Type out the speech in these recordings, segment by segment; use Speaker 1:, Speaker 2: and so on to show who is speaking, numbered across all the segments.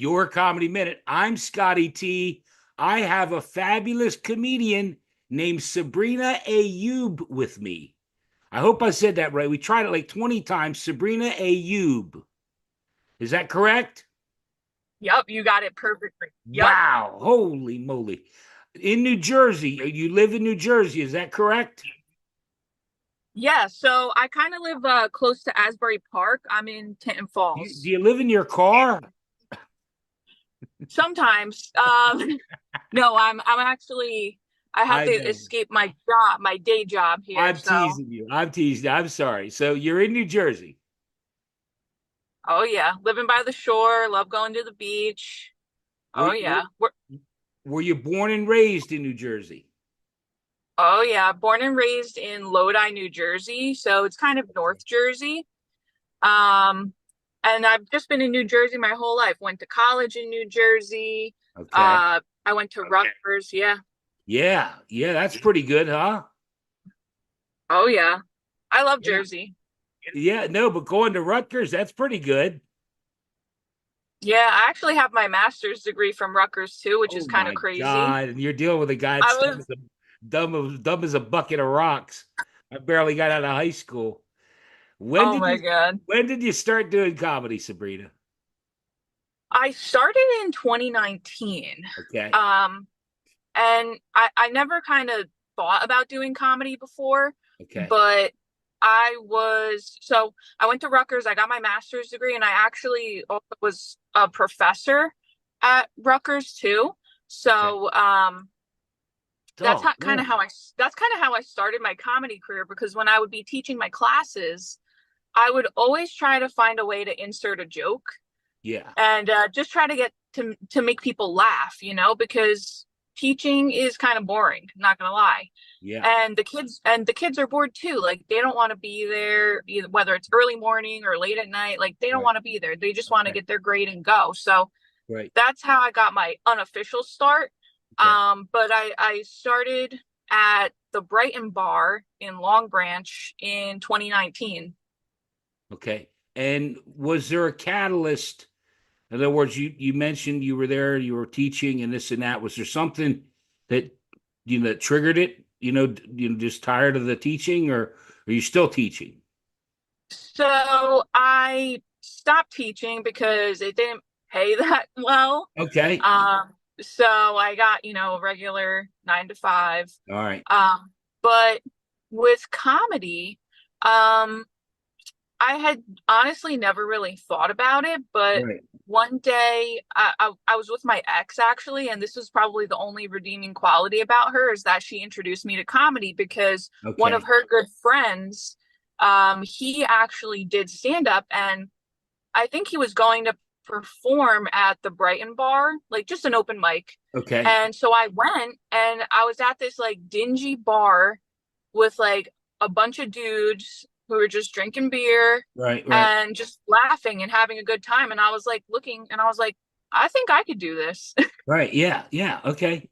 Speaker 1: Your Comedy Minute. I'm Scotty T. I have a fabulous comedian named Sabrina Ayoub with me. I hope I said that right. We tried it like 20 times. Sabrina Ayoub. Is that correct?
Speaker 2: Yep, you got it perfectly. Yep.
Speaker 1: Wow. Holy moly. In New Jersey. You live in New Jersey. Is that correct?
Speaker 2: Yeah, so I kind of live close to Asbury Park. I'm in Tinton
Speaker 1: Do
Speaker 2: Falls.
Speaker 1: you live in your car?
Speaker 2: Sometimes, no, I'm actually I have
Speaker 1: I
Speaker 2: to
Speaker 1: know.
Speaker 2: escape my job, my day job here.
Speaker 1: I'm
Speaker 2: So,
Speaker 1: teasing you. I'm teasing you. I'm sorry. So you're in New Jersey.
Speaker 2: oh yeah, living by the shore, love going to the beach.
Speaker 1: Were,
Speaker 2: Oh
Speaker 1: were,
Speaker 2: yeah, we're
Speaker 1: were you born and raised in New Jersey?
Speaker 2: oh yeah, born and raised in Lodi, New Jersey. So it's kind of
Speaker 1: Okay.
Speaker 2: North Jersey. Um, and I've just been in New Jersey my whole life. Went to college in New Jersey.
Speaker 1: Okay.
Speaker 2: I went to Rutgers. Yeah.
Speaker 1: Yeah. Yeah. That's pretty good, huh?
Speaker 2: Oh yeah. I love
Speaker 1: Yeah.
Speaker 2: Jersey.
Speaker 1: Yeah. No, but going to Rutgers, that's pretty good.
Speaker 2: Yeah, I actually have my master's degree from Rutgers too, which
Speaker 1: Oh
Speaker 2: is kind of
Speaker 1: my
Speaker 2: crazy.
Speaker 1: God. And you're dealing with a guy
Speaker 2: I
Speaker 1: that's
Speaker 2: was,
Speaker 1: dumb as a bucket of rocks. I barely got out of high school. When
Speaker 2: oh
Speaker 1: did
Speaker 2: my
Speaker 1: you
Speaker 2: God.
Speaker 1: when did you start doing comedy, Sabrina?
Speaker 2: I started in 2019.
Speaker 1: Okay.
Speaker 2: Um, and I never kind of thought about doing comedy before,
Speaker 1: Okay.
Speaker 2: but so I went to Rutgers, I got my master's degree, and I actually also was a professor at Rutgers too.
Speaker 1: Okay.
Speaker 2: So
Speaker 1: Oh, yeah.
Speaker 2: that's kind of how I started my comedy career because when I would be teaching my classes, I would always try to find a way to insert a joke
Speaker 1: Yeah.
Speaker 2: and just try to get to make people laugh, because teaching is kind of boring, not gonna lie.
Speaker 1: Yeah.
Speaker 2: And the kids are bored too. Like they don't want to be there, either, whether it's early morning or late at night. Like they don't
Speaker 1: Right.
Speaker 2: want to be there. They just want to
Speaker 1: Okay.
Speaker 2: get their grade and go. So
Speaker 1: Great.
Speaker 2: that's how I got my unofficial start.
Speaker 1: Okay.
Speaker 2: But I started at the Brighton Bar in Long Branch in 2019.
Speaker 1: Okay. And was there a catalyst? In other words, you mentioned you were there, you were teaching and this and that. Was there something that that triggered it? Just tired of the teaching, or are you still teaching?
Speaker 2: So I stopped teaching because it didn't pay that well.
Speaker 1: Okay.
Speaker 2: So I got, a regular 9 to 5.
Speaker 1: All right.
Speaker 2: But with comedy, um, I had honestly never really thought about it, but
Speaker 1: Right.
Speaker 2: one day I was with my ex actually, and this was probably the only redeeming quality about her is that she introduced me to comedy because one of
Speaker 1: Okay.
Speaker 2: her good friends, he actually did stand up, and I think he was going to perform at the Brighton Bar, like just an open mic.
Speaker 1: Okay.
Speaker 2: And so I went and I was at this like dingy bar with like a bunch of dudes who were just drinking beer
Speaker 1: Right. Right.
Speaker 2: and just laughing and having a good time. And I was like looking and I was like, I think I could do this.
Speaker 1: Right. Yeah. Yeah. Okay.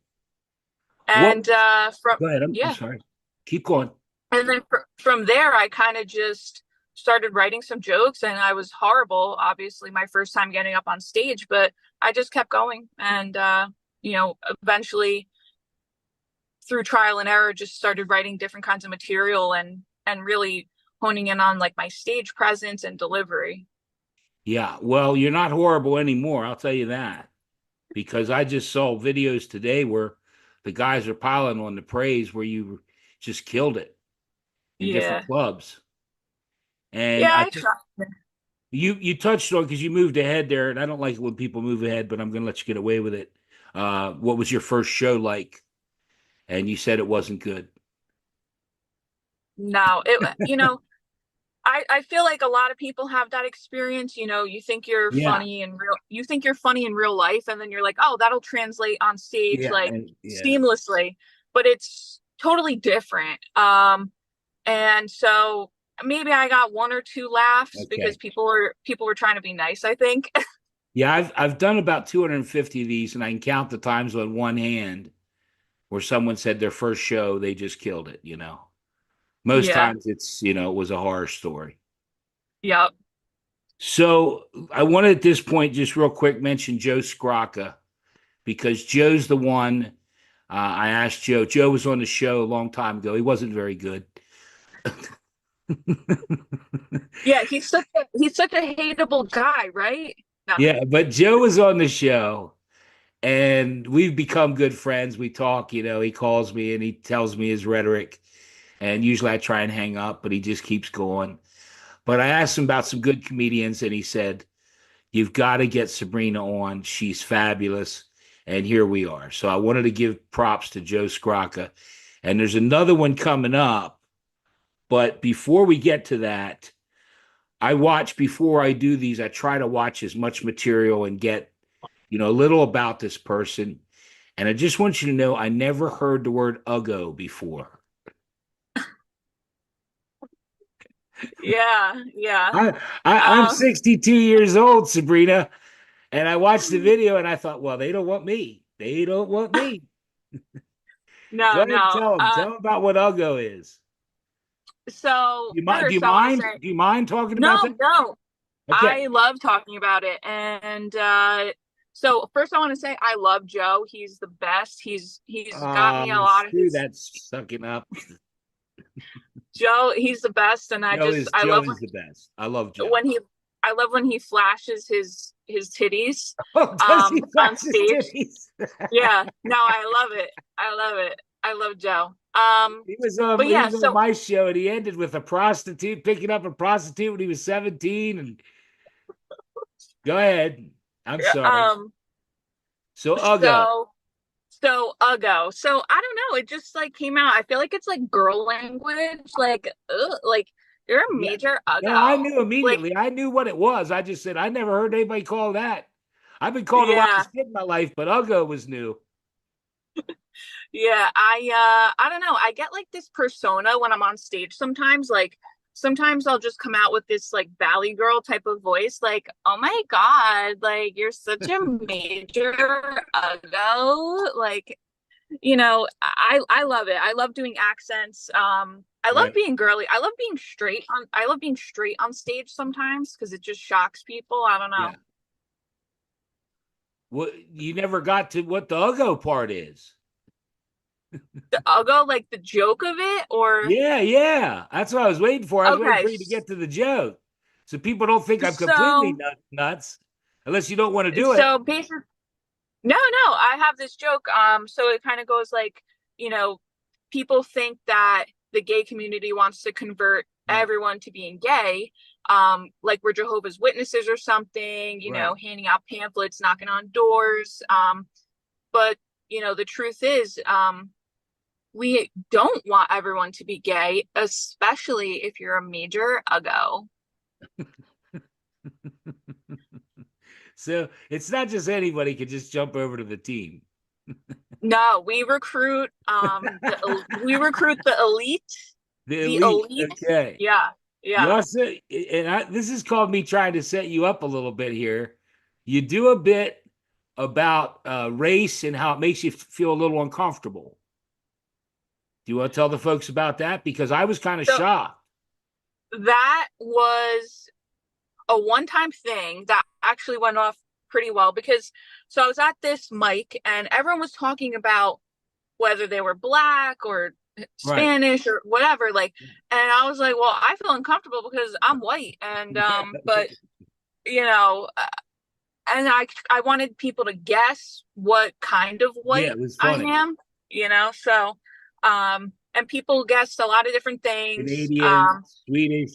Speaker 1: What?
Speaker 2: And from
Speaker 1: Go ahead. I'm
Speaker 2: yeah,
Speaker 1: sorry. Keep going.
Speaker 2: and then from there I kind of just started writing some jokes, and I was horrible, obviously my first time getting up on stage, but I just kept going, and eventually through trial and error just started writing different kinds of material and really honing in on like my stage presence and delivery.
Speaker 1: Yeah. Well, you're not horrible anymore. I'll tell you that, because I just saw videos today where the guys are piling on the praise where you just killed it in different
Speaker 2: Yeah.
Speaker 1: clubs. And
Speaker 2: Yeah,
Speaker 1: I
Speaker 2: I
Speaker 1: think
Speaker 2: try.
Speaker 1: you touched on, because you moved ahead there, and I don't like it when people move ahead, but I'm going to let you get away with it. What was your first show like? And you said it wasn't good.
Speaker 2: No, I feel like a lot of people have that experience.
Speaker 1: Yeah.
Speaker 2: You think you're funny in real life, and then you're like, oh, that'll translate on stage
Speaker 1: Yeah.
Speaker 2: like
Speaker 1: And yeah.
Speaker 2: seamlessly, but it's totally different. And so maybe I got one or two laughs because
Speaker 1: Okay.
Speaker 2: people were trying to be nice, I think.
Speaker 1: Yeah, I've done about 250 of these, and I can count the times on one hand where someone said their first show they just killed it. Most
Speaker 2: Yeah.
Speaker 1: times it's it was a horror story.
Speaker 2: Yep.
Speaker 1: So I want to at this point just real quick mention Joe Scrocca because Joe's the one. I asked Joe. Joe was on the show a long time ago. He wasn't very good.
Speaker 2: Yeah, he's such a hateable guy, right? No.
Speaker 1: Yeah, but Joe was on the show and we've become good friends. We talk, he calls me and he tells me his rhetoric. And usually I try and hang up, but he just keeps going. But I asked him about some good comedians and he said, you've got to get Sabrina on. She's fabulous. And here we are. So I wanted to give props to Joe Scrocca. And there's another one coming up. But before we get to that, before I do these, I try to watch as much material and get, a little about this person. And I just want you to know I never heard the word uggo before.
Speaker 2: Yeah, yeah.
Speaker 1: I, I'm
Speaker 2: Um,
Speaker 1: 62 years old, Sabrina, and I watched the video and I thought, well, they don't want me. They don't want me. Go
Speaker 2: no,
Speaker 1: ahead and
Speaker 2: no.
Speaker 1: tell them. Tell them about what uggo is.
Speaker 2: So
Speaker 1: Do you mind? Do you
Speaker 2: first I want to
Speaker 1: mind?
Speaker 2: say
Speaker 1: Do you mind talking about that?
Speaker 2: no, no.
Speaker 1: Okay.
Speaker 2: I love talking about it. And so first I want to say I love Joe. He's the best. He's got me a lot of
Speaker 1: Screw
Speaker 2: his
Speaker 1: that sucking up.
Speaker 2: Joe, he's the best. And I
Speaker 1: Joe
Speaker 2: love
Speaker 1: is the best. I love Joe.
Speaker 2: when he I love when he flashes his titties
Speaker 1: Oh, does he
Speaker 2: on
Speaker 1: flash his
Speaker 2: stage.
Speaker 1: titties?
Speaker 2: Yeah. No, I love it. I love it. I love Joe. But
Speaker 1: He
Speaker 2: yeah,
Speaker 1: was on
Speaker 2: so
Speaker 1: my show and he ended with a prostitute picking up a prostitute when he was 17. And go ahead. I'm sorry.
Speaker 2: um
Speaker 1: So uggo.
Speaker 2: so Uggo. So I don't know. It just like came out. I feel like it's like girl language. Like, ugh, like you're a
Speaker 1: Yeah.
Speaker 2: major
Speaker 1: No, I
Speaker 2: Uggo.
Speaker 1: knew
Speaker 2: Like,
Speaker 1: immediately. I knew what it was. I just said I never heard anybody call that. I've been called a lot of
Speaker 2: yeah,
Speaker 1: shit in my life, but uggo was new.
Speaker 2: yeah. I don't know. I get like this persona when I'm on stage sometimes. Like sometimes I'll just come out with this like Valley Girl type of voice. Like, oh my God, like you're such a major Uggo. Like I love it. I love doing accents. I love
Speaker 1: Right.
Speaker 2: being girly. I love being straight on stage sometimes because it just shocks people. I don't know.
Speaker 1: Yeah. What you never got to what the uggo part is.
Speaker 2: I'll go like the joke of it or
Speaker 1: Yeah, yeah. That's what I was waiting for. I was waiting
Speaker 2: okay.
Speaker 1: for you to get to the joke. So people don't think I'm completely
Speaker 2: So
Speaker 1: nuts unless you don't want to do it.
Speaker 2: so basically no, I have this joke. So it kind of goes like, you know, people think that the gay community wants to convert
Speaker 1: Right.
Speaker 2: everyone to being gay, like we're Jehovah's Witnesses or something,
Speaker 1: Right.
Speaker 2: handing out pamphlets, knocking on doors. But the truth is, we don't want everyone to be gay, especially if you're a major uggo.
Speaker 1: So it's not just anybody can just jump over to the team.
Speaker 2: No, we recruit the elite,
Speaker 1: The
Speaker 2: the
Speaker 1: elite.
Speaker 2: elite.
Speaker 1: Okay.
Speaker 2: Yeah,
Speaker 1: You
Speaker 2: yeah.
Speaker 1: also, this is called me trying to set you up a little bit here. You do a bit about race and how it makes you feel a little uncomfortable. Do you want to tell the folks about that? Because I was kind of
Speaker 2: So
Speaker 1: shocked.
Speaker 2: that was a one-time thing that actually went off pretty well because so I was at this mic and everyone was talking about whether they were black or
Speaker 1: Right.
Speaker 2: Spanish or whatever, like, and I was like, well, I feel uncomfortable because I'm white, and
Speaker 1: Yeah.
Speaker 2: but you know, and I wanted people to guess what kind of
Speaker 1: Yeah,
Speaker 2: white
Speaker 1: it was
Speaker 2: I
Speaker 1: funny.
Speaker 2: am, so and people guessed a lot of different things.
Speaker 1: Canadian, Swedish,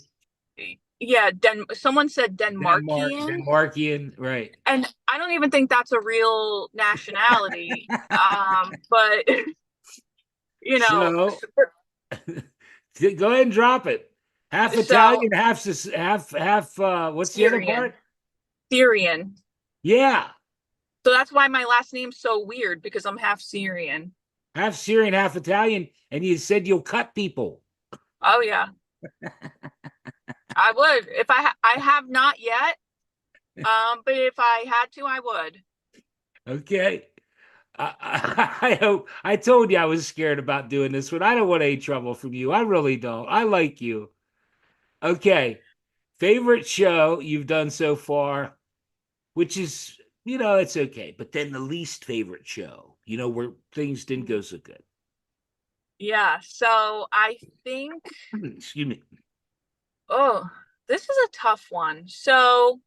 Speaker 2: Yeah, someone said Denmarkian,
Speaker 1: Denmarkian. Right.
Speaker 2: and I don't even think that's a real nationality. But you know,
Speaker 1: So go ahead and drop it. Half
Speaker 2: so
Speaker 1: Italian, half. What's the other
Speaker 2: Syrian,
Speaker 1: part?
Speaker 2: Syrian.
Speaker 1: Yeah,
Speaker 2: So that's why my last name's so weird because I'm half Syrian.
Speaker 1: half Syrian, half Italian, and you said you'll cut people.
Speaker 2: Oh yeah, I would if I have not yet. But if I had to, I would.
Speaker 1: Okay. I hope I told you I was scared about doing this one. I don't want any trouble from you. I really don't. I like you. Okay. favorite show you've done so far, which is, it's okay. But then the least favorite show, where things didn't go so good.
Speaker 2: Yeah, so I think,
Speaker 1: Excuse me.
Speaker 2: oh, this is a tough one. So,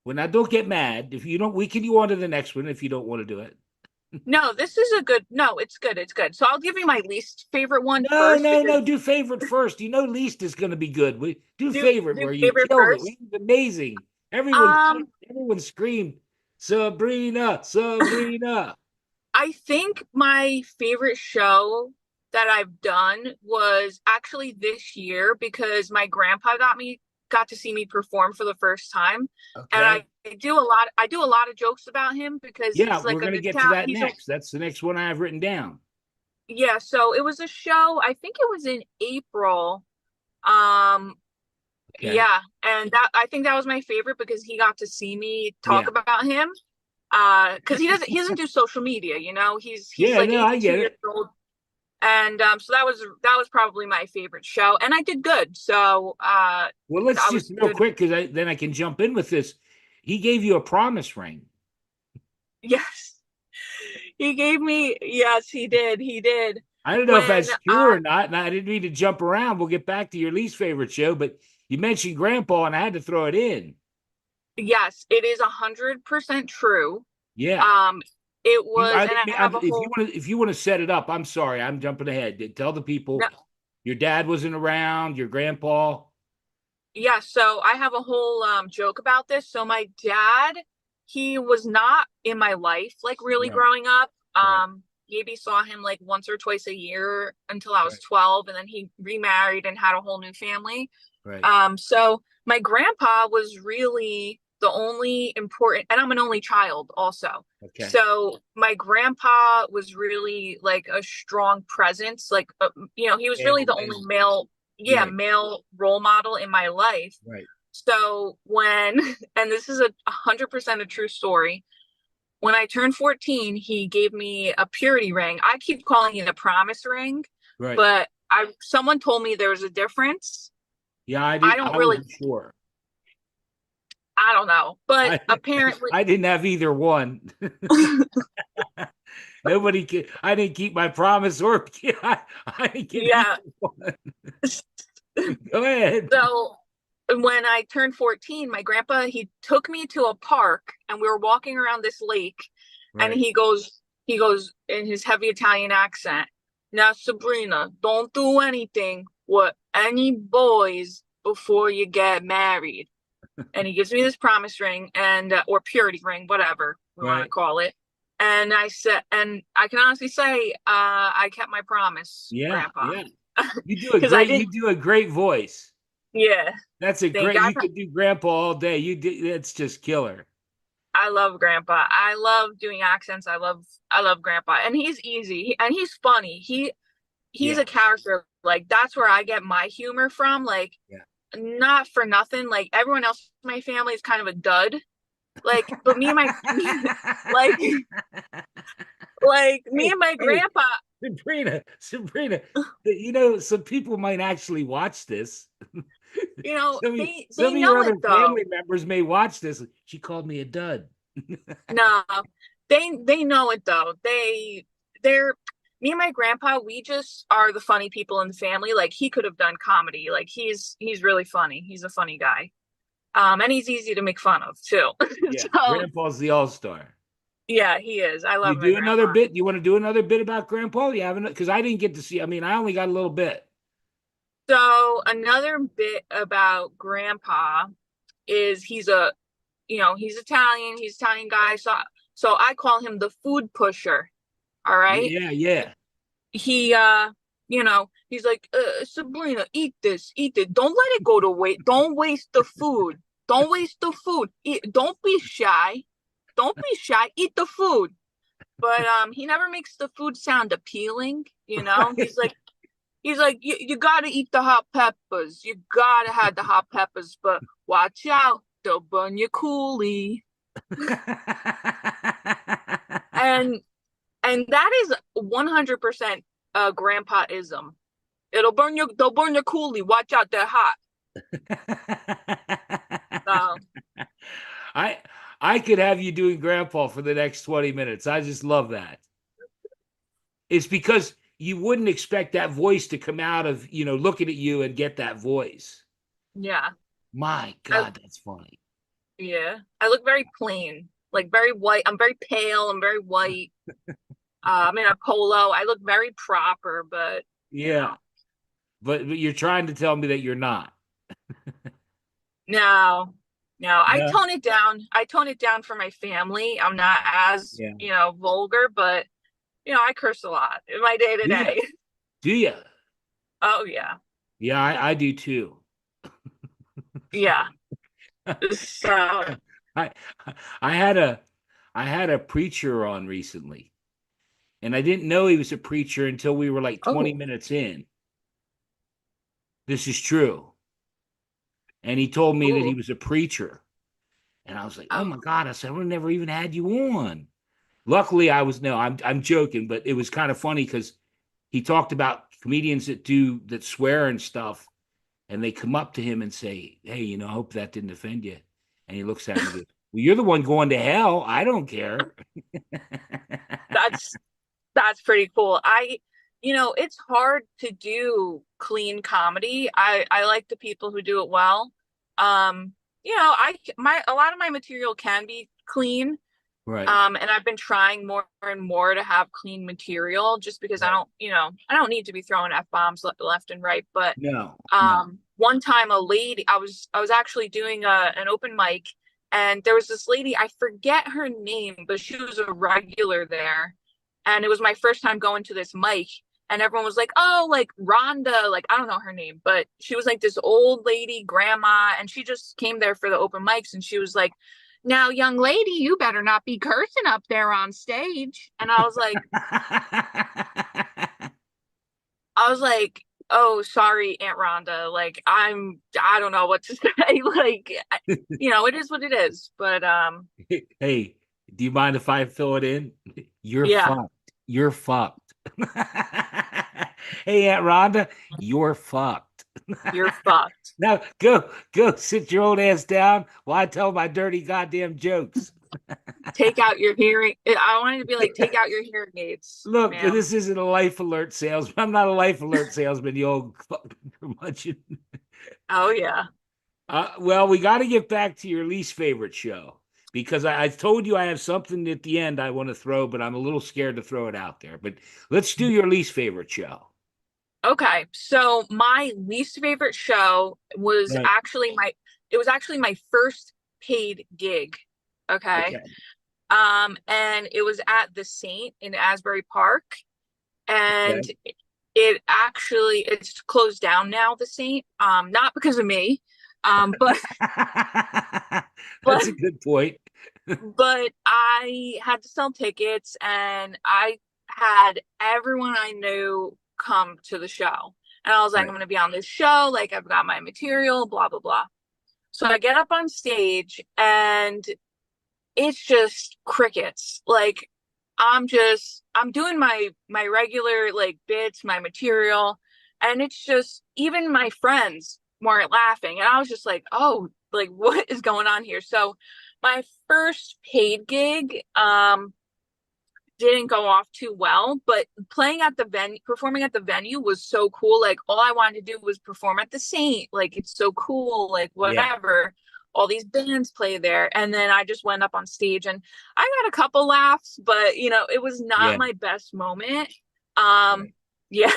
Speaker 1: Well, now don't get mad. If you don't, we can go on to the next one if you don't want to do it.
Speaker 2: no, this is a good, no, it's good. It's good. So I'll give you my least favorite one
Speaker 1: No,
Speaker 2: first
Speaker 1: no,
Speaker 2: because
Speaker 1: no. Do favorite first. Least is going to be good. We do favorite
Speaker 2: do
Speaker 1: where you
Speaker 2: favorite
Speaker 1: killed it.
Speaker 2: first.
Speaker 1: It was amazing. Everyone,
Speaker 2: Um,
Speaker 1: everyone screamed, Sabrina, Sabrina.
Speaker 2: I think my favorite show that I've done was actually this year because my grandpa got to see me perform for the first time. And
Speaker 1: Okay.
Speaker 2: I do a lot of jokes about him because
Speaker 1: Yeah,
Speaker 2: he's
Speaker 1: we're
Speaker 2: like
Speaker 1: going
Speaker 2: an
Speaker 1: to get to
Speaker 2: Italian
Speaker 1: that
Speaker 2: he's a
Speaker 1: next. That's the next one I have written down.
Speaker 2: yeah, so it was a show, I think it was in April. Um
Speaker 1: Okay.
Speaker 2: yeah, and that I think that was my favorite because he got to see me talk
Speaker 1: Yeah.
Speaker 2: about him. Because he doesn't do social media, he's
Speaker 1: Yeah,
Speaker 2: like
Speaker 1: no, I
Speaker 2: 82
Speaker 1: get
Speaker 2: years
Speaker 1: it.
Speaker 2: old. And so that was probably my favorite show, and I did good. So
Speaker 1: Well, let's
Speaker 2: I
Speaker 1: just
Speaker 2: was
Speaker 1: real
Speaker 2: good.
Speaker 1: quick because then I can jump in with this. He gave you a promise ring.
Speaker 2: Yes, he gave me. Yes, he did. He did.
Speaker 1: I don't know if
Speaker 2: When
Speaker 1: that's true or not, and I didn't mean to jump around. We'll get back to your least favorite show, but you mentioned Grandpa, and I had to throw it in.
Speaker 2: yes, it is 100% true.
Speaker 1: Yeah.
Speaker 2: Um, it
Speaker 1: You,
Speaker 2: was,
Speaker 1: I
Speaker 2: and
Speaker 1: didn't.
Speaker 2: I have a whole
Speaker 1: If you want to set it up, I'm sorry, I'm jumping ahead. Tell the
Speaker 2: no,
Speaker 1: people your dad wasn't around, your grandpa.
Speaker 2: yeah. So I have a whole joke about this. So my dad, he was not in my life like really
Speaker 1: Right,
Speaker 2: growing up.
Speaker 1: right,
Speaker 2: Maybe saw him like once or twice a year until I was
Speaker 1: right,
Speaker 2: 12, and then he remarried and had a whole new family.
Speaker 1: right.
Speaker 2: So my grandpa was really the only important, and I'm an only child also.
Speaker 1: Okay.
Speaker 2: So my grandpa was really like a strong presence. Like, he was really the only
Speaker 1: And
Speaker 2: male, yeah,
Speaker 1: right,
Speaker 2: male role model in my life.
Speaker 1: right,
Speaker 2: So when, and this is 100% a true story. When I turned 14, he gave me a purity ring. I keep calling it a promise ring,
Speaker 1: right.
Speaker 2: but someone told me there's a difference.
Speaker 1: Yeah, I
Speaker 2: I
Speaker 1: did.
Speaker 2: don't
Speaker 1: I
Speaker 2: really
Speaker 1: wasn't sure.
Speaker 2: I don't know, but
Speaker 1: I
Speaker 2: apparently,
Speaker 1: I didn't have either one. Nobody can. I didn't keep my promise, or I didn't get
Speaker 2: yeah.
Speaker 1: either one. Go ahead.
Speaker 2: So when I turned 14, my grandpa, he took me to a park and we were walking around this lake and
Speaker 1: Right.
Speaker 2: he goes in his heavy Italian accent, "Now, Sabrina, don't do anything with any boys before you get married." And he gives me this promise ring and or purity ring, whatever we want to
Speaker 1: Right.
Speaker 2: call it. And I said, and I can honestly say, I kept my promise,
Speaker 1: Yeah.
Speaker 2: Grandpa,
Speaker 1: Yeah. You do a
Speaker 2: because I
Speaker 1: great. You
Speaker 2: didn't.
Speaker 1: do a great voice.
Speaker 2: Yeah,
Speaker 1: That's a
Speaker 2: thank
Speaker 1: great.
Speaker 2: you.
Speaker 1: You could do Grandpa all day. You do. That's just killer.
Speaker 2: I love Grandpa. I love doing accents. I love Grandpa, and he's easy and he's funny. He's
Speaker 1: Yeah.
Speaker 2: a character. Like that's where I get my humor from. Like
Speaker 1: Yeah.
Speaker 2: not for nothing. Like everyone else in my family is kind of a dud. Like, but me and my like me
Speaker 1: Hey,
Speaker 2: and my
Speaker 1: hey,
Speaker 2: grandpa,
Speaker 1: Sabrina. Some people might actually watch this. Some
Speaker 2: they
Speaker 1: of your
Speaker 2: know it
Speaker 1: other
Speaker 2: though.
Speaker 1: family members may watch this. She called me a dud.
Speaker 2: No, they know it though. They're me and my grandpa, we just are the funny people in the family. Like he could have done comedy. Like he's really funny. He's a funny guy. And he's easy to make fun of too.
Speaker 1: Yeah,
Speaker 2: So
Speaker 1: Grandpa's the all-star.
Speaker 2: yeah, he is. I
Speaker 1: You
Speaker 2: love my
Speaker 1: do another
Speaker 2: grandpa.
Speaker 1: bit? You want to do another bit about Grandpa? You haven't, because I didn't get to see. I mean, I only got a little bit.
Speaker 2: So another bit about grandpa is he's Italian, he's an Italian guy. So I call him the food pusher. All right.
Speaker 1: Yeah, yeah.
Speaker 2: He he's like, Sabrina, eat this, eat it. Don't let it go to waste. Don't waste the food. Don't waste the food. Don't be shy. Don't be shy. Eat the food. But he never makes the food sound appealing.
Speaker 1: Right.
Speaker 2: He's like, you gotta eat the hot peppers. You gotta have the hot peppers, but watch out, they'll burn your coolie. And that is 100% grandpaism. They'll burn your coolie. Watch out, they're hot. So
Speaker 1: I I could have you doing grandpa for the next 20 minutes. I just love that. It's because you wouldn't expect that voice to come out of, looking at you and get that voice.
Speaker 2: yeah.
Speaker 1: My
Speaker 2: I,
Speaker 1: God, that's funny.
Speaker 2: yeah. I look very plain, like very white. I'm very pale. I'm very white. I'm in a polo. I look very proper, but
Speaker 1: Yeah. But you're trying to tell me that you're not.
Speaker 2: no, no. I
Speaker 1: Yeah.
Speaker 2: tone it down. I tone it down for my family. I'm not as,
Speaker 1: Yeah.
Speaker 2: vulgar, but I curse a lot in my day to
Speaker 1: Do you?
Speaker 2: day.
Speaker 1: Do you?
Speaker 2: Oh yeah.
Speaker 1: Yeah, I do too.
Speaker 2: Yeah. So,
Speaker 1: I I had a I had a preacher on recently, and I didn't know he was a preacher until we were like 20
Speaker 2: oh,
Speaker 1: minutes in. This is true. And he told me that he
Speaker 2: ooh,
Speaker 1: was a preacher. And I was like, oh
Speaker 2: oh,
Speaker 1: my God. I said, I would never even had you on. Luckily, I was no, I'm joking, but it was kind of funny because he talked about comedians that swear and stuff, and they come up to him and say, hey, I hope that didn't offend you. And he looks at him and goes, well, you're the one going to hell. I don't care.
Speaker 2: that's pretty cool. It's hard to do clean comedy. I like the people who do it well. Um, a lot of my material can be clean.
Speaker 1: Right.
Speaker 2: And I've been trying more and more to have clean material just because
Speaker 1: Right.
Speaker 2: I don't need to be throwing F-bombs left and right. But
Speaker 1: No, no.
Speaker 2: one time a lady, I was actually doing an open mic, and there was this lady, I forget her name, but she was a regular there. And it was my first time going to this mic, and everyone was like, "Oh, like Rhonda," like I don't know her name, but she was like this old lady, grandma, and she just came there for the open mics, and she was like, now, young lady, you better not be cursing up there on stage. And I was like, oh, sorry, Aunt Rhonda. Like, I don't know what to say. Like, it is what it is. But,
Speaker 1: Hey, do you mind if I fill it in? You're
Speaker 2: yeah,
Speaker 1: fucked. You're fucked. Hey, Aunt Rhonda, you're fucked.
Speaker 2: you're fucked.
Speaker 1: Now go sit your old ass down while I tell my dirty goddamn jokes.
Speaker 2: Take out your hearing. I wanted to be like, take out your hearing aids,
Speaker 1: Look,
Speaker 2: ma'am.
Speaker 1: this isn't a life alert salesman. I'm not a life alert salesman, you old fucking curmudgeon.
Speaker 2: Oh, yeah.
Speaker 1: Well, we got to get back to your least favorite show because I told you I have something at the end I want to throw, but I'm a little scared to throw it out there. But let's do your least favorite show.
Speaker 2: Okay. So, my least favorite show was
Speaker 1: Right.
Speaker 2: actually my first paid gig. Okay.
Speaker 1: Okay.
Speaker 2: And it was at the Saint in Asbury Park, and
Speaker 1: Okay.
Speaker 2: it's closed down now, the Saint. Not because of me, but but
Speaker 1: That's a good point.
Speaker 2: but I had to sell tickets, and I had everyone I knew come to the show. And I was like, I'm
Speaker 1: Right.
Speaker 2: gonna be on this show, like I've got my material, blah blah blah. So I get up on stage, and it's just crickets. Like I'm doing my regular like bits, my material, and it's just even my friends weren't laughing. And I was just like, "Oh, like what is going on here?" So my first paid gig didn't go off too well, but performing at the venue was so cool. Like all I wanted to do was perform at the Saint. Like it's so cool, like
Speaker 1: Yeah.
Speaker 2: whatever. All these bands play there. And then I just went up on stage, and I got a couple laughs, but it was not
Speaker 1: Yeah.
Speaker 2: my best moment. Um
Speaker 1: Right.
Speaker 2: yeah.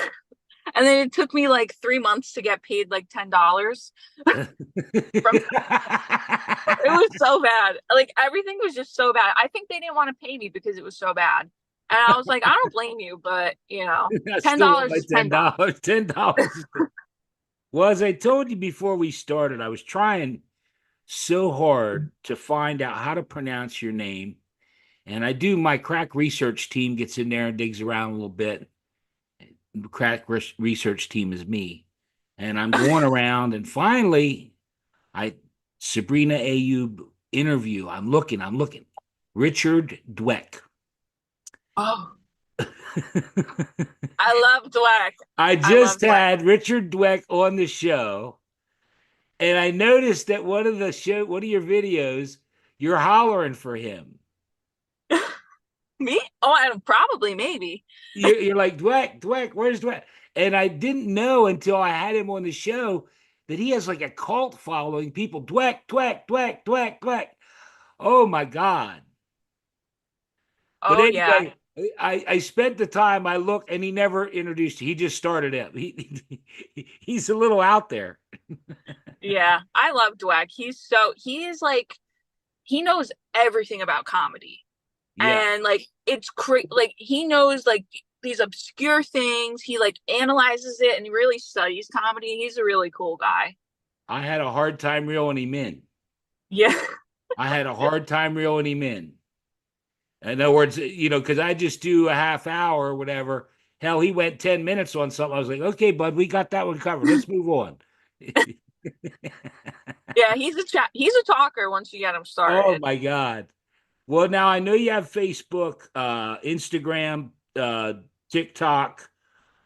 Speaker 2: And then it took me like 3 months to get paid like $10 from it was so bad. Like everything was just so bad. I think they didn't want to pay me because it was so bad. And I was like, I don't blame you, but
Speaker 1: I
Speaker 2: ten
Speaker 1: still want
Speaker 2: dollars
Speaker 1: my
Speaker 2: is $10.
Speaker 1: $10. $10. Well, as I told you before we started, I was trying so hard to find out how to pronounce your name. And I do, my crack research team gets in there and digs around a little bit. The crack research team is me. And I'm going around, and finally, I Sabrina Ayoub interview. I'm looking. Richard Dweck.
Speaker 2: Oh, I love Dweck.
Speaker 1: I
Speaker 2: I love
Speaker 1: just
Speaker 2: Dweck.
Speaker 1: had Richard Dweck on the show, And I noticed that one of your videos, you're hollering for him.
Speaker 2: Me? Oh, I don't, probably, maybe.
Speaker 1: You're like, Dweck, Dweck, where's Dweck? And I didn't know until I had him on the show that he has like a cult following. People, Dweck, Dweck, Dweck, Dweck, Dweck. Oh my God. But
Speaker 2: Oh yeah.
Speaker 1: anyway, I spent the time, I looked, and he never introduced you. He just started it. He's a little out there.
Speaker 2: Yeah. I love Dweck. He is like he knows everything about comedy.
Speaker 1: Yeah.
Speaker 2: And like it's like he knows like these obscure things. He like analyzes it and he really studies comedy. He's a really cool guy.
Speaker 1: I had a hard time reeling him in.
Speaker 2: Yeah.
Speaker 1: I had a hard time reeling him in. In other words, because I just do a half hour or whatever. Hell, he went 10 minutes on something. I was like, okay, bud, we got that one covered. Let's move on.
Speaker 2: Yeah, he's a talker once you get him
Speaker 1: Oh
Speaker 2: started.
Speaker 1: my God. Well, now I know you have Facebook, Instagram, TikTok,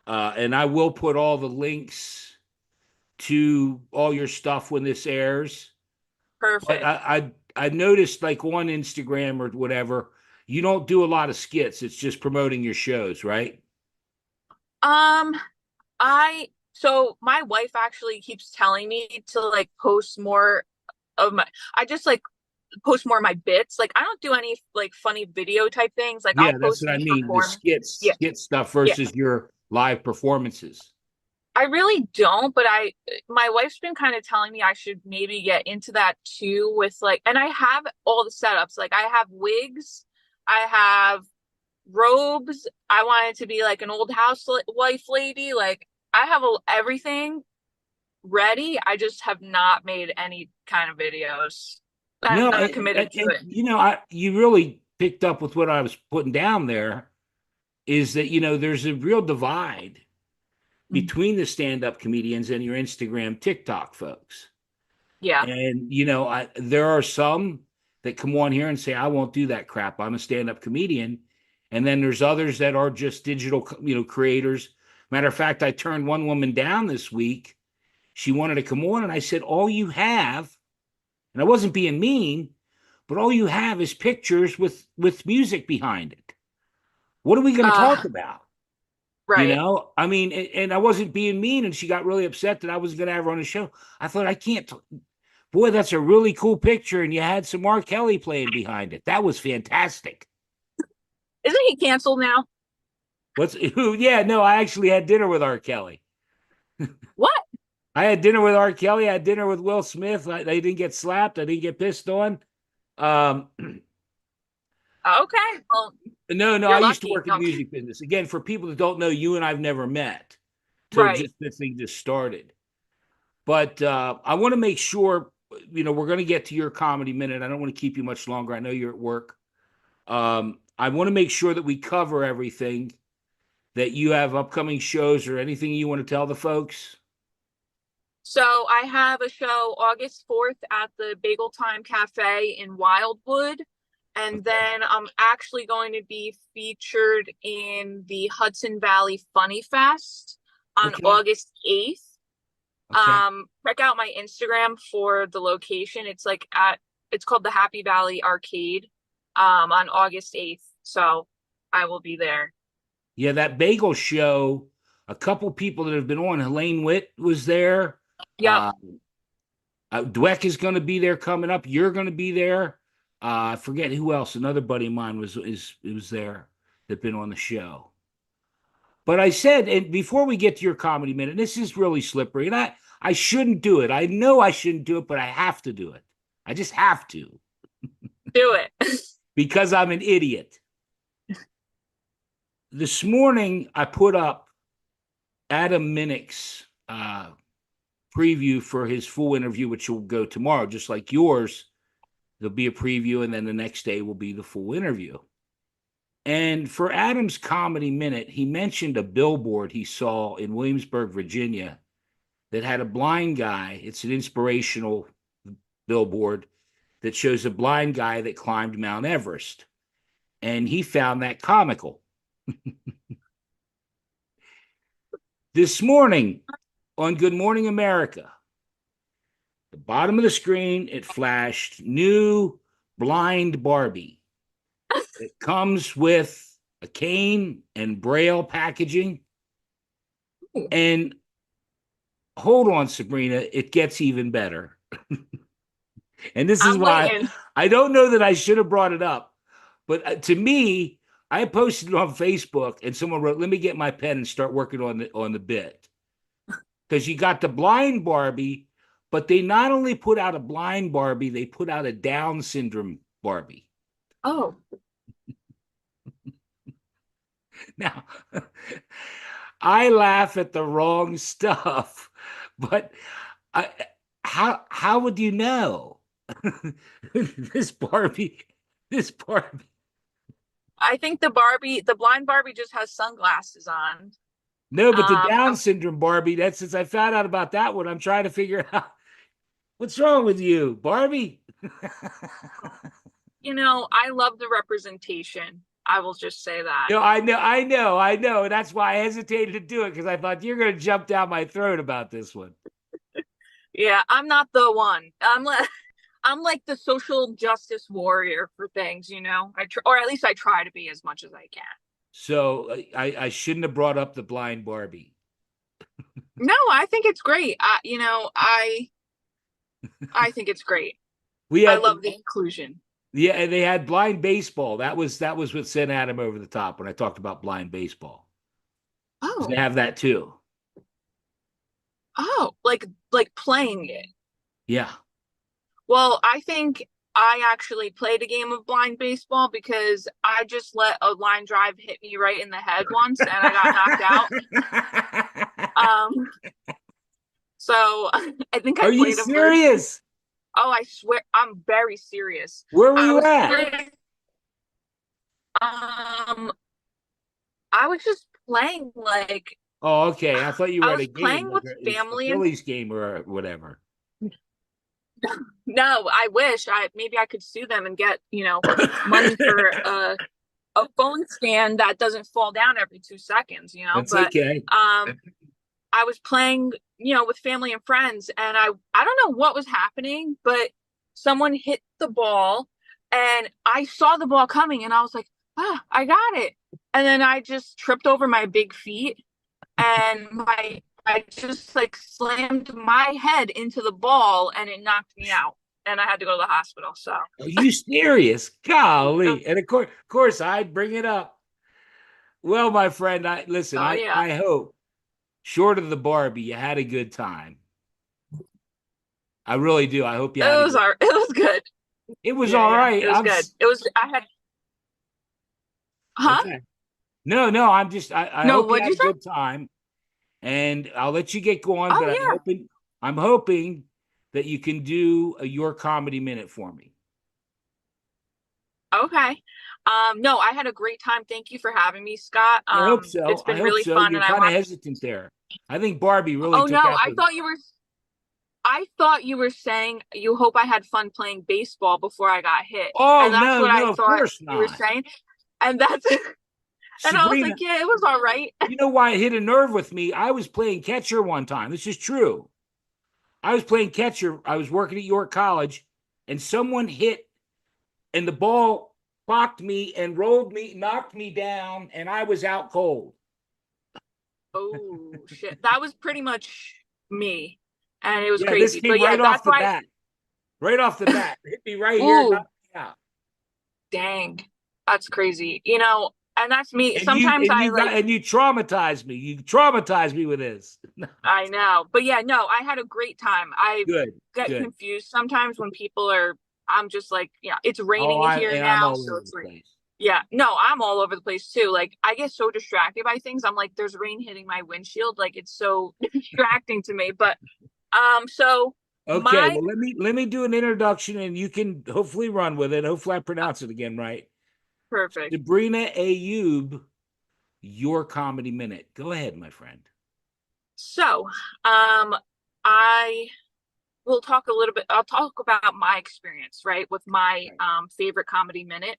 Speaker 1: and I will put all the links to all your stuff when this airs. But
Speaker 2: Perfect.
Speaker 1: I noticed like on Instagram or whatever, you don't do a lot of skits. It's just promoting your shows, right?
Speaker 2: Um, I so my wife actually keeps telling me to like post more of my I just like post more of my bits. Like I don't do any like funny video type things. Like
Speaker 1: Yeah,
Speaker 2: I'll
Speaker 1: that's
Speaker 2: post
Speaker 1: what I
Speaker 2: me
Speaker 1: mean. The
Speaker 2: performing. Yeah,
Speaker 1: skit stuff
Speaker 2: yeah.
Speaker 1: versus your live performances.
Speaker 2: I really don't, but my wife's been kind of telling me I should maybe get into that too with like, and I have all the setups. Like I have wigs, I have robes. I wanted to be like an old housewife lady. Like I have everything ready. I just have not made any kind of videos. I'm
Speaker 1: No,
Speaker 2: not committed to it.
Speaker 1: you really picked up with what I was putting down there is that there's a real divide
Speaker 2: Mm.
Speaker 1: between the stand-up comedians and your Instagram, TikTok folks.
Speaker 2: Yeah.
Speaker 1: And there are some that come on here and say, I won't do that crap. I'm a stand-up comedian. And then there's others that are just digital, creators. Matter of fact, I turned one woman down this week. She wanted to come on, and I said, all you have, and I wasn't being mean, but all you have is pictures with music behind it. What are we going to talk
Speaker 2: Uh,
Speaker 1: about?
Speaker 2: right.
Speaker 1: I mean, and I wasn't being mean, and she got really upset that I was going to have her on the show. I thought, I can't. Boy, that's a really cool picture, and you had some R. Kelly playing behind it. That was fantastic.
Speaker 2: Isn't he canceled now?
Speaker 1: What's who? Yeah, no, I actually had dinner with R. Kelly.
Speaker 2: What?
Speaker 1: I had dinner with R. Kelly. I had dinner with Will Smith. They didn't get slapped. I didn't get pissed on. Um,
Speaker 2: Okay. Well,
Speaker 1: no, no, I
Speaker 2: you're
Speaker 1: used to
Speaker 2: lucky.
Speaker 1: work in the music business. Again, for people that don't know, you and I've never met till
Speaker 2: Right.
Speaker 1: just this thing just started. But I want to make sure, we're going to get to your comedy minute. I don't want to keep you much longer. I know you're at work. I want to make sure that we cover everything that you have upcoming shows or anything you want to tell the folks.
Speaker 2: So I have a show August 4th at the Bagel Time Cafe in Wildwood. And
Speaker 1: Okay.
Speaker 2: then I'm actually going to be featured in the Hudson Valley Funny Fest on
Speaker 1: Okay.
Speaker 2: August 8th.
Speaker 1: Okay.
Speaker 2: Check out my Instagram for the location. It's called the Happy Valley Arcade on August 8th. So I will be there.
Speaker 1: Yeah, that bagel show, a couple people that have been on, Helene Witt was there.
Speaker 2: Yep.
Speaker 1: Uh, Dweck is going to be there coming up. You're going to be there. I forget who else. Another buddy of mine was there that been on the show. But I said, and before we get to your comedy minute, this is really slippery, and I shouldn't do it. I know I shouldn't do it, but I have to do it. I just have to
Speaker 2: Do it.
Speaker 1: because I'm an idiot. This morning I put up Adam Minnick's preview for his full interview, which will go tomorrow, just like yours. There'll be a preview, and then the next day will be the full interview. And for Adam's Comedy Minute, he mentioned a billboard he saw in Williamsburg, Virginia, that had a blind guy. It's an inspirational billboard that shows a blind guy that climbed Mount Everest. And he found that comical. This morning on Good Morning America, The bottom of the screen, it flashed new blind Barbie. It comes with a cane and braille packaging. And hold on, Sabrina, it gets even better. And this is
Speaker 2: I'm
Speaker 1: why
Speaker 2: waiting.
Speaker 1: I don't know that I should have brought it up, but to me, I posted it on Facebook, and someone wrote, "Let me get my pen and start working on the bit." Because you got the blind Barbie, but they not only put out a blind Barbie, they put out a Down syndrome Barbie.
Speaker 2: Oh,
Speaker 1: Now, I laugh at the wrong stuff, but I, how would you know? this Barbie, this Barbie.
Speaker 2: I think the blind Barbie just has sunglasses on.
Speaker 1: No, but the
Speaker 2: Um,
Speaker 1: Down syndrome Barbie, that's since I found out about that one, I'm trying to figure out what's wrong with you, Barbie?
Speaker 2: I love the representation. I will just say that.
Speaker 1: I know. That's why I hesitated to do it because I thought you're going to jump down my throat about this one.
Speaker 2: Yeah, I'm not the one. I'm like the social justice warrior for things. Or at least I try to be as much as I can.
Speaker 1: So I shouldn't have brought up the blind Barbie.
Speaker 2: No, I think it's great. I think it's great.
Speaker 1: We
Speaker 2: I
Speaker 1: had
Speaker 2: love the inclusion.
Speaker 1: Yeah, and they had blind baseball. That was what sent Adam over the top when I talked about blind baseball. They
Speaker 2: Oh,
Speaker 1: have that too.
Speaker 2: oh, like playing it.
Speaker 1: Yeah.
Speaker 2: Well, I think I actually played a game of blind baseball because I just let a line drive hit me right in the head once and I got knocked out. Um, so I think I
Speaker 1: Are you
Speaker 2: played a version.
Speaker 1: serious?
Speaker 2: Oh, I swear, I'm very serious.
Speaker 1: Where were
Speaker 2: I
Speaker 1: you
Speaker 2: was
Speaker 1: at?
Speaker 2: playing, um, I was just playing like
Speaker 1: Oh, okay. I thought you were
Speaker 2: I
Speaker 1: at a
Speaker 2: was
Speaker 1: game,
Speaker 2: playing
Speaker 1: like
Speaker 2: with
Speaker 1: a
Speaker 2: family and
Speaker 1: Phillies game or whatever.
Speaker 2: no, I wish I maybe I could sue them and get money for a phone stand that doesn't fall down every 2 seconds.
Speaker 1: That's
Speaker 2: But
Speaker 1: okay.
Speaker 2: I was playing with family and friends, and I don't know what was happening, but someone hit the ball, and I saw the ball coming, and I was like, ah, I got it, and then I just tripped over my big feet, and my I just like slammed my head into the ball, and it knocked me out, and I had to go to the hospital. So,
Speaker 1: Are you serious? Golly. And of course, I'd bring it up. Well, my friend, I listen,
Speaker 2: oh
Speaker 1: I,
Speaker 2: yeah,
Speaker 1: I hope, short of the Barbie, you had a good time. I really do. I hope you had a good.
Speaker 2: it was good.
Speaker 1: It was
Speaker 2: Yeah,
Speaker 1: all
Speaker 2: yeah,
Speaker 1: right.
Speaker 2: it was good. It was I had huh?
Speaker 1: Okay. No. I
Speaker 2: No,
Speaker 1: hope you
Speaker 2: what'd
Speaker 1: had
Speaker 2: you
Speaker 1: a
Speaker 2: say?
Speaker 1: good time, and I'll let you get going. But
Speaker 2: Oh
Speaker 1: I'm hoping that you can do your comedy minute for me.
Speaker 2: yeah. Okay. No, I had a great time. Thank you for having me, Scott.
Speaker 1: I hope so.
Speaker 2: It's
Speaker 1: I
Speaker 2: been
Speaker 1: hope
Speaker 2: really
Speaker 1: so.
Speaker 2: fun
Speaker 1: You're
Speaker 2: and I
Speaker 1: kind of
Speaker 2: want
Speaker 1: hesitant there. I think Barbie really
Speaker 2: Oh
Speaker 1: took
Speaker 2: no,
Speaker 1: out the.
Speaker 2: I thought you were saying you hope I had fun playing baseball before I got hit.
Speaker 1: Oh
Speaker 2: And that's
Speaker 1: no,
Speaker 2: what I
Speaker 1: no, of
Speaker 2: thought
Speaker 1: course
Speaker 2: you were
Speaker 1: not,
Speaker 2: saying. And that's and I was like,
Speaker 1: Sabrina.
Speaker 2: yeah, it was all right.
Speaker 1: You know why it hit a nerve with me? I was playing catcher one time. This is true. I was playing catcher. I was working at York College, and someone hit, and the ball clocked me and rolled me, knocked me down, and I was out cold.
Speaker 2: Oh shit. That was pretty much me. And it was
Speaker 1: Yeah, this
Speaker 2: crazy.
Speaker 1: came
Speaker 2: But yeah,
Speaker 1: right off
Speaker 2: that's
Speaker 1: the
Speaker 2: why
Speaker 1: bat. Right off the bat, it hit me right here,
Speaker 2: ooh,
Speaker 1: knocked me out.
Speaker 2: dang. That's crazy. And that's me.
Speaker 1: And you
Speaker 2: Sometimes
Speaker 1: and
Speaker 2: I
Speaker 1: you got
Speaker 2: like
Speaker 1: and you traumatized me. You traumatized me with this.
Speaker 2: I know. But yeah, no, I had a great time. I
Speaker 1: Good,
Speaker 2: get
Speaker 1: good.
Speaker 2: confused sometimes when people are, I'm just like, it's
Speaker 1: Oh,
Speaker 2: raining in here
Speaker 1: I'm
Speaker 2: now.
Speaker 1: all
Speaker 2: So
Speaker 1: over
Speaker 2: it's
Speaker 1: the
Speaker 2: like,
Speaker 1: place.
Speaker 2: yeah, no, I'm all over the place too. Like, I get so distracted by things. I'm like, there's rain hitting my windshield. Like, it's so distracting to me. But, so
Speaker 1: Okay,
Speaker 2: my
Speaker 1: well let me do an introduction and you can hopefully run with it. Hopefully I pronounce it again right.
Speaker 2: perfect.
Speaker 1: Sabrina Ayoub, your comedy minute. Go ahead, my friend.
Speaker 2: So, I will talk a little bit, I'll talk about my experience, right, with my
Speaker 1: Right.
Speaker 2: favorite comedy minute.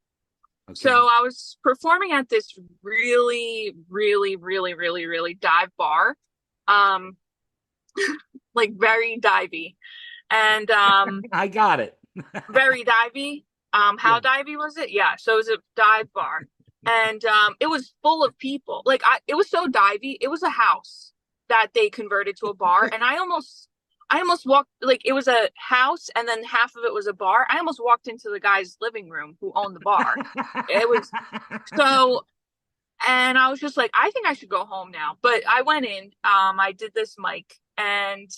Speaker 2: So
Speaker 1: Okay.
Speaker 2: I was performing at this really, really, really, really, really dive bar, um, like very divey. and
Speaker 1: I got it.
Speaker 2: very divey.
Speaker 1: Yeah.
Speaker 2: How divey was it? Yeah, so it was a dive bar, and it was full of people. Like it was so divey. It was a house that they converted to a bar, and I almost walked, like it was a house, and then half of it was a bar. I almost walked into the guy's living room who owned the bar. It was so, and I was just like, I think I should go home now. But I went in. I did this mic, and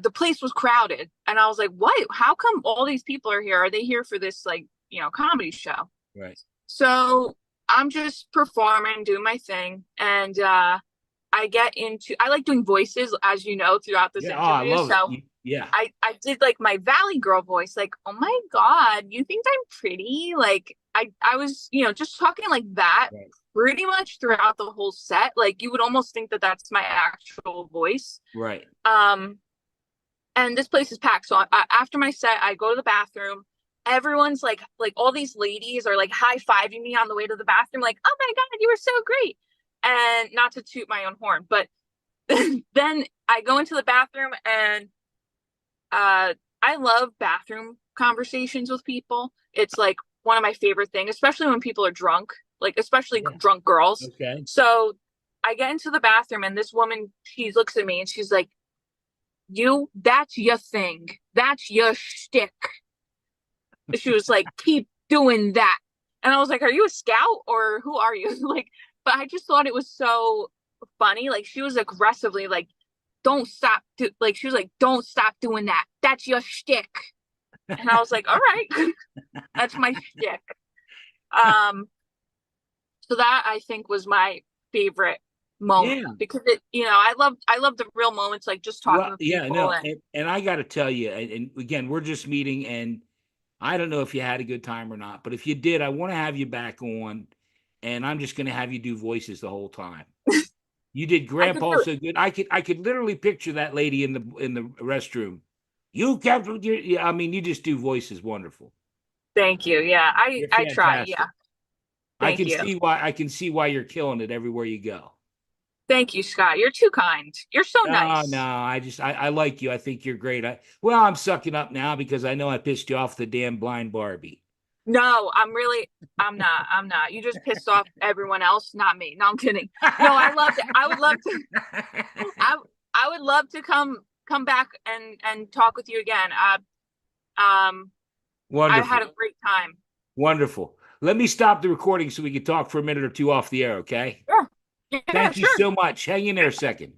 Speaker 2: the place was crowded, and I was like, what, how come all these people are here? Are they here for this, like, comedy show?
Speaker 1: Right.
Speaker 2: So I'm just performing, doing my thing, and I like doing voices, as you know, throughout this
Speaker 1: Yeah. Oh, I
Speaker 2: interview.
Speaker 1: love it.
Speaker 2: So
Speaker 1: Yeah.
Speaker 2: I did like my Valley Girl voice, like, oh my God, you think I'm pretty? Like I was, just talking like that
Speaker 1: Right.
Speaker 2: pretty much throughout the whole set. Like you would almost think that that's my actual voice.
Speaker 1: Right.
Speaker 2: And this place is packed. So after my set, I go to the bathroom. Everyone's like all these ladies are like high-fiving me on the way to the bathroom, like, oh my God, you were so great. And not to toot my own horn, but then I go into the bathroom, and I love bathroom conversations with people. It's like one of my favorite things, especially when people are drunk, like especially
Speaker 1: Yeah.
Speaker 2: drunk girls.
Speaker 1: Okay.
Speaker 2: So I get into the bathroom, and this woman, she looks at me and she's like, that's your thing. That's your shtick. She was like, keep doing that. And I was like, are you a scout or who are you? Like, but I just thought it was so funny. Like, she was aggressively like, don't stop. Like, she was like, don't stop doing that. That's your shtick. And I was like, all right, that's my shtick. Um, so that I think was my favorite moment,
Speaker 1: Yeah.
Speaker 2: because I love the real moments, like just talking
Speaker 1: Well,
Speaker 2: with
Speaker 1: yeah,
Speaker 2: people.
Speaker 1: no,
Speaker 2: And
Speaker 1: and I got to tell you, and again, we're just meeting, and I don't know if you had a good time or not, but if you did, I want to have you back on, and I'm just going to have you do voices the whole time. You did
Speaker 2: I could
Speaker 1: Grandpa
Speaker 2: do it.
Speaker 1: so good. I could literally picture that lady in the restroom. You kept with your, yeah, I mean, you just do voices wonderful.
Speaker 2: Thank you. Yeah, I
Speaker 1: You're
Speaker 2: I try. Yeah,
Speaker 1: fantastic.
Speaker 2: thank you.
Speaker 1: I can see why you're killing it everywhere you go.
Speaker 2: Thank you, Scott. You're too kind. You're so
Speaker 1: No, no,
Speaker 2: nice.
Speaker 1: I like you. I think you're great. Well, I'm sucking up now because I know I pissed you off the damn blind Barbie.
Speaker 2: No, I'm not. I'm not. You just pissed off everyone else, not me. No, I'm kidding. No, I loved it. I would love to. I I would love to come back and talk with you again. I
Speaker 1: Wonderful.
Speaker 2: had a great time.
Speaker 1: Wonderful. Let me stop the recording so we can talk for a minute or two off the air, okay?
Speaker 2: Sure. Yeah,
Speaker 1: Thank you
Speaker 2: sure.
Speaker 1: so much. Hang in there a second.